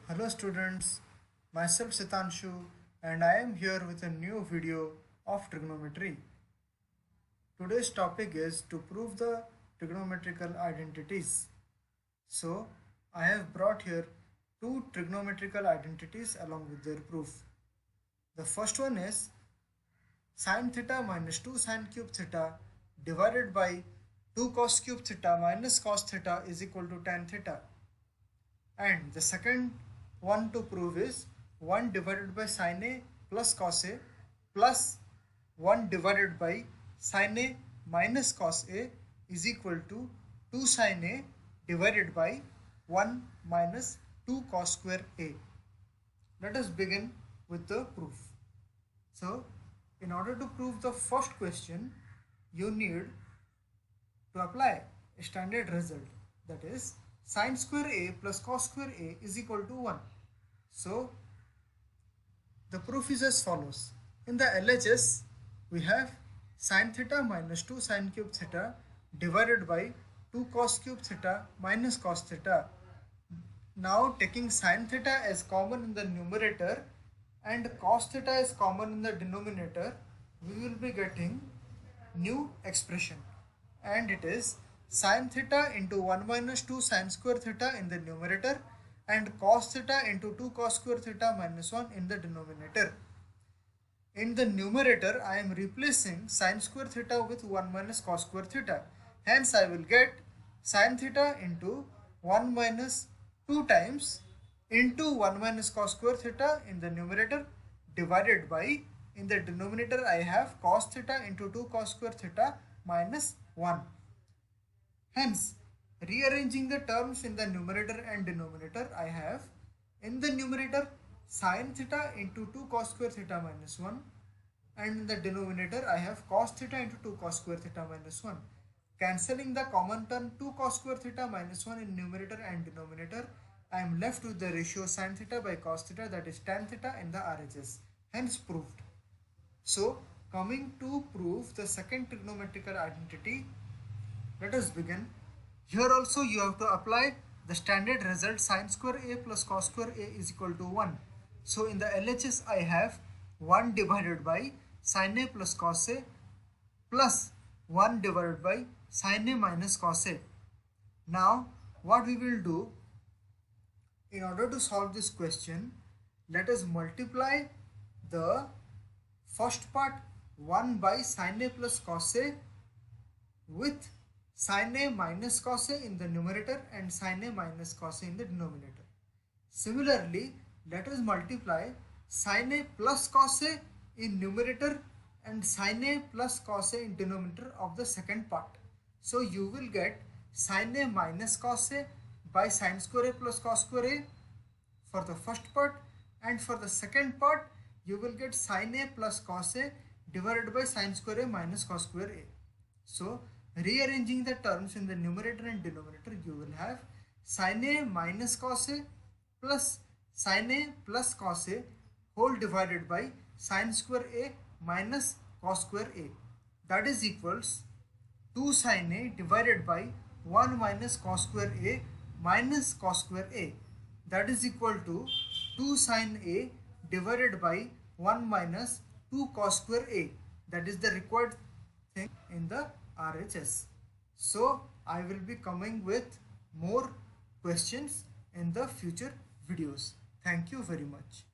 Hello students, myself Sitanshu and I am here with a new video of trigonometry. Today's topic is to prove the trigonometrical identities. So I have brought here two trigonometrical identities along with their proof. The first one is sin theta minus 2 sin cube theta divided by 2 cos cube theta minus cos theta is equal to tan theta. And the second one to prove is 1 divided by sin A plus cos A plus 1 divided by sin A minus cos A is equal to 2 sin A divided by 1 minus 2 cos square A. Let us begin with the proof. So, in order to prove the first question, you need to apply a standard result, that is sin square A plus cos square A is equal to 1. So the proof is as follows. In the LHS, we have sin theta minus 2 sin cube theta divided by 2 cos cube theta minus cos theta. Now taking sin theta as common in the numerator and cos theta as common in the denominator, we will be getting new expression, and it is sin theta into 1 minus 2 sin square theta in the numerator and cos theta into 2 cos square theta minus 1 in the denominator. In the numerator, I am replacing sin square theta with 1 minus cos square theta. Hence, I will get sin theta into 1 minus 2 times into 1 minus cos square theta in the numerator divided by, in the denominator I have cos theta into 2 cos square theta minus 1. Hence, rearranging the terms in the numerator and denominator, I have in the numerator sin theta into 2 cos square theta minus 1, and in the denominator I have cos theta into 2 cos square theta minus 1. Cancelling the common term 2 cos square theta minus 1 in numerator and denominator, I am left with the ratio sin theta by cos theta, that is tan theta in the RHS. Hence proved. So coming to prove the second trigonometrical identity, let us begin. Here also you have to apply the standard result sin square A plus cos square A is equal to 1. So in the LHS I have 1 divided by sin A plus cos A plus 1 divided by sin A minus cos A. Now what we will do, in order to solve this question, let us multiply the first part 1 by sin A plus cos A with sin A minus cos A in the numerator and sin A minus cos A in the denominator. Similarly, let us multiply sin A plus cos A in numerator and sin A plus cos A in denominator of the second part. So you will get sin A minus cos A by sin square A plus cos square A for the first part, and for the second part you will get sin A plus cos A divided by sin square A minus cos square A. So rearranging the terms in the numerator and denominator, you will have sin A minus cos A plus sin A plus cos A whole divided by sin square A minus cos square A, that is equals 2 sin A divided by 1 minus cos square A minus cos square A, that is equal to 2 sin A divided by 1 minus 2 cos square A, that is the required thing in the RHS. So I will be coming with more questions in the future videos. Thank you very much.